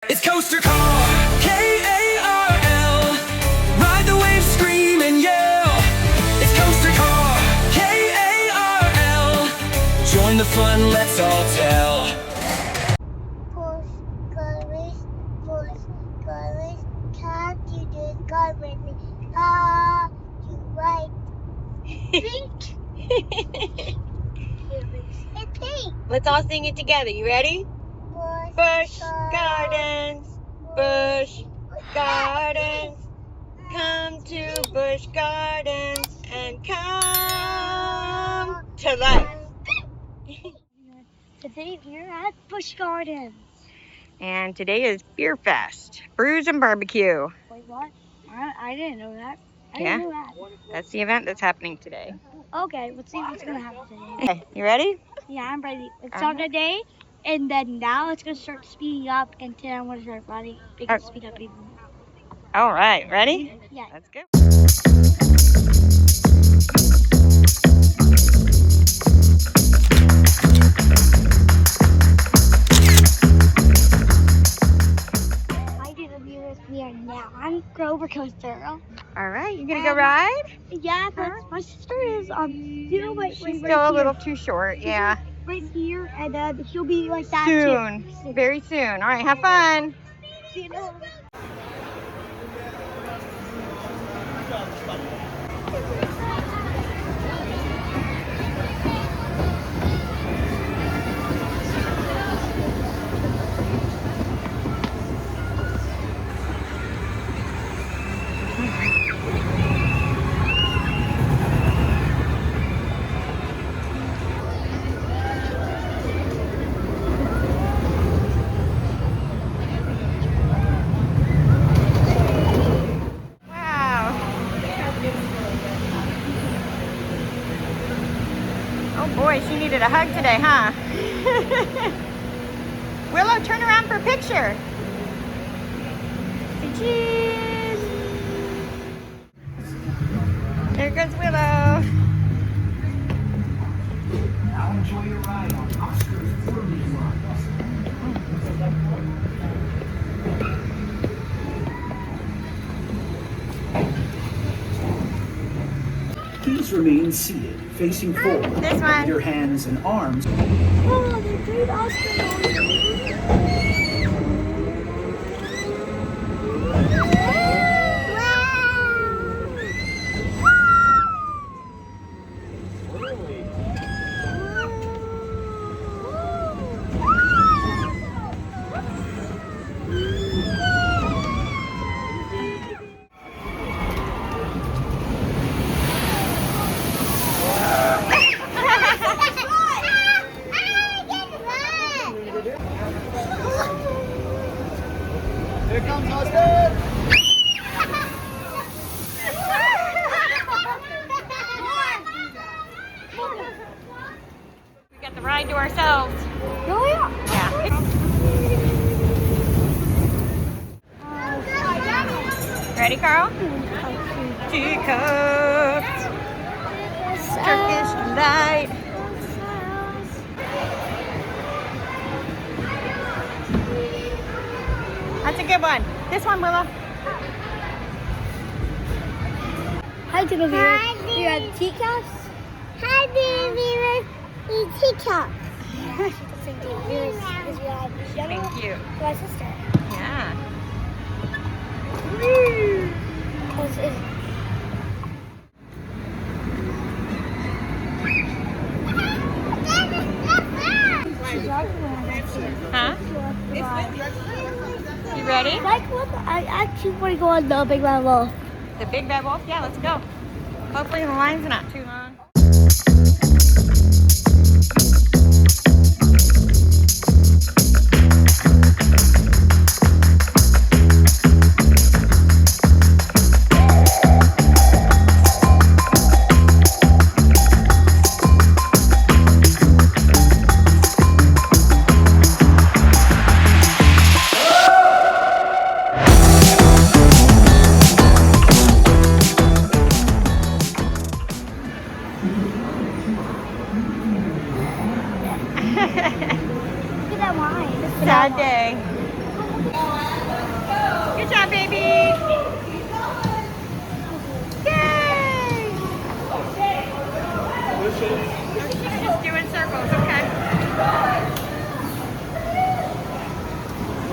It's Coaster Karl, K-A-R-L. Ride the waves, scream and yell. It's Coaster Karl, K-A-R-L. Join the fun, let's all tell. Busch Gardens, come to the garden. To right. Pink. It's pink. Let's all sing it together. You ready? Busch Gardens, Busch Gardens, come to Busch Gardens and come to life. Today we're at Busch Gardens. And today is Beer Fest, brews and barbecue. Wait, what? I didn't know that. I Yeah. didn't know that. That's the event that's happening today. Okay, let's see what's gonna happen today. Okay, you ready? Yeah, I'm ready. It's start today, and then now it's gonna start speeding up, and then I'm gonna start running. It can speed up even more. All right, ready? Yeah. Let's go. Hi to the viewers. We are now on roller coaster. All right, you gonna go ride? Yeah, but my sister is She's still a little too short, yeah. Right here, and then she'll be like that Soon, too. very soon. All right, have fun. See you later. Wow. Oh boy, she needed a hug today, huh? Willow, turn around for a picture. Say cheese. There goes Willow. Now enjoy your ride on Oscar's Whirly. Please remain seated, facing forward. This one. With your hands and arms. Oh, the great Oscar. Here comes Oscar! We got the ride to ourselves. Oh, yeah. Yeah. Ready, Karl? Teacups. Turkish Delight. That's a good one. This one, Willow. Hi to the viewers. We are at teacups. Hi to the viewers. We teacups. Thank you. My sister. Yeah. Huh? You ready? I actually want to go on the big bad wolf. The big bad wolf? Yeah, let's go. Hopefully the line's not too long.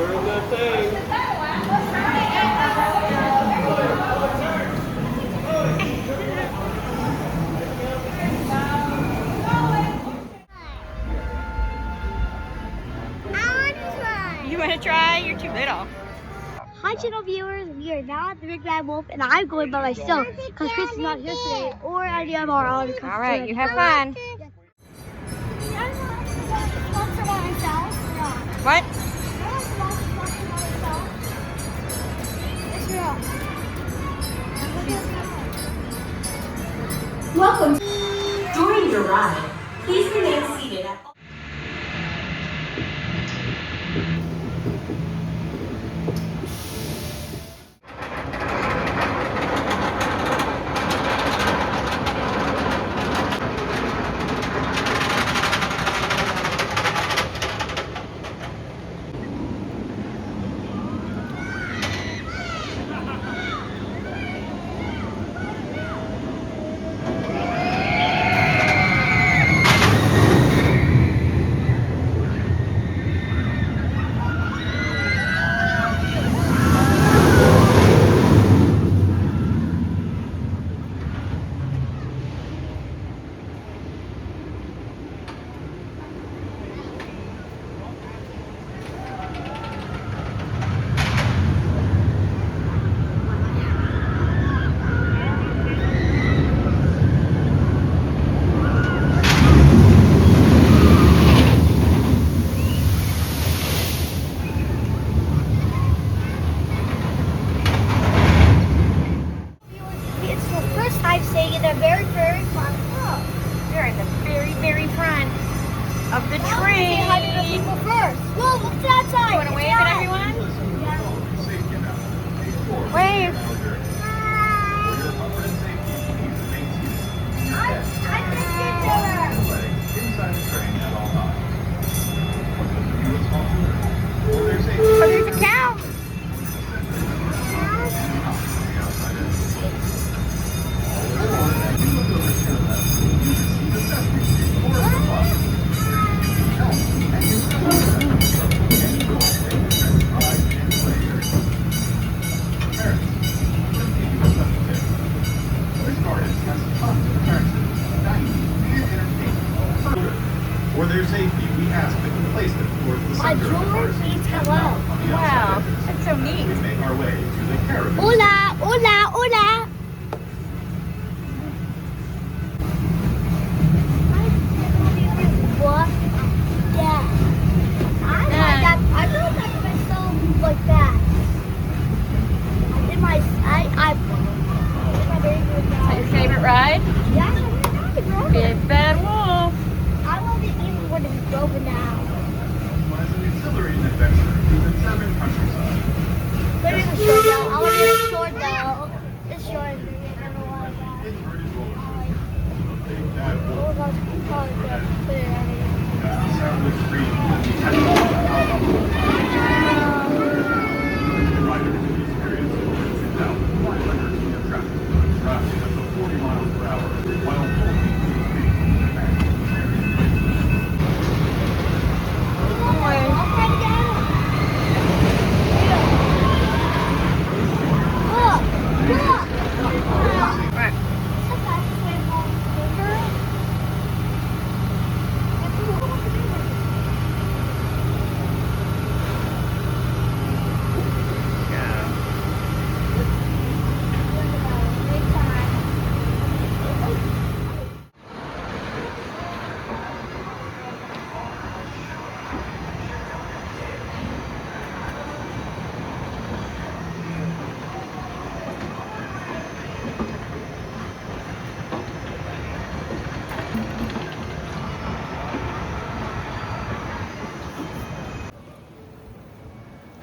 You want to try? You're too little. Hi channel viewers, we are now at the Big Bad Wolf and I'm going by myself because Chris is not here today or any of our other cousins. All right, you have fun. What? Welcome. During your ride, please remain seated at all. Of the train. Whoa, look to that side. You want to wave at everyone? Wave. Oh, there's a cow. For their safety, we ask that you place them towards the center of the car seat. Hello. Wow, that's so neat. We make our way to the caravan. Hola, hola, hola. What? Yeah. I feel like myself like that. In my, I very good Is that your favorite ride? Yeah, I Big Bad Wolf. love it even when it's broken down. As an exhilarating adventure through the German countryside. But it's short though. I want to do it short though. It's short. Inverted roller coaster. The Big Bad Wolf. Oh, that's probably good. Put it on it. As the sound of screams and the tension of the riders will experience over 2,500 feet of traffic, traveling up to 40 miles per hour while holding to the speed. I'll try to get out. Look, look. Right.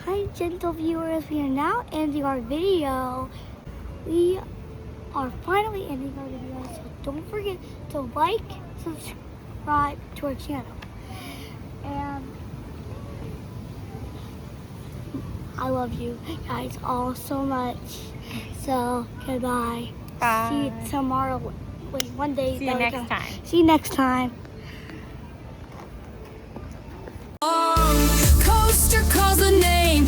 Hi gentle viewers, we are now ending our video. We are finally ending our video, so don't forget to like, subscribe to our channel. And I love you guys all so much. So goodbye. Bye. See you tomorrow. Wait, one day. See you next time. See you next time. Coaster calls the name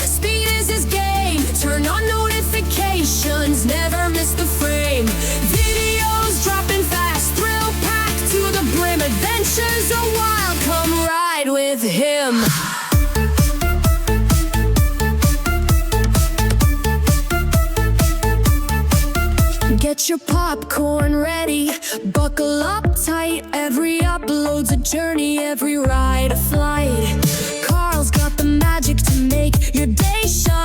Get your popcorn ready, buckle up tight. Every upload's a journey, every ride a flight. Karl's got the magic to make your day shine.